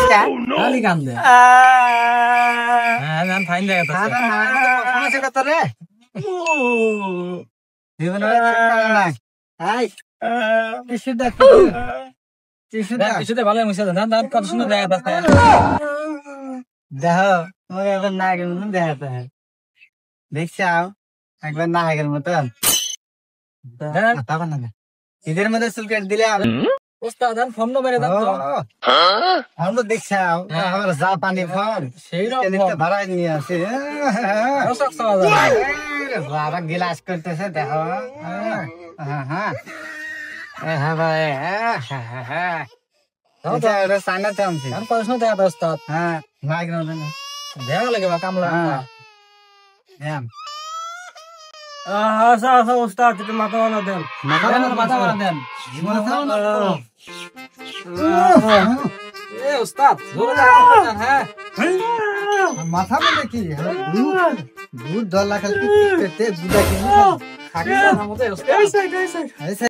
খালি কান্দে হ্যাঁ জান ফাইন জায়গা আছে কত রে জীবন নাই আই কিছুতে ভালো মুছে দান দান কত সুন্দর জায়গা আছে দেখো তোমাকে একবার নায়কের মতন দেখাতে হয় দেখছাও একবার নায়কের মতন ঈদের মধ্যে চুল কেটে দিলে ওস্তাদ ফোন মেরে দাও हम तो देखा हमारा जापानी फोन से भरा नहीं আছে बाबा गिलास करतेছে দেখো হ্যাঁ হ্যাঁ হ্যাঁ ভাই হ্যাঁ এটা এটা সানা চামছি আর প্রশ্ন দেয়া ওস্তাদ হ্যাঁ লাইক না দেখা লাগে বা কামলা হ্যাঁ আচ্ছা আচ্ছা ওস্তাদ একটু মাথা বানা দেন মাথা বানা দেন এ ওস্তাদ জোরে লাগা হ্যাঁ মাথা মানে কি ভূত ডর লাগাল কি করতে বুঝা কি থাকে না মতে ওস্তাদ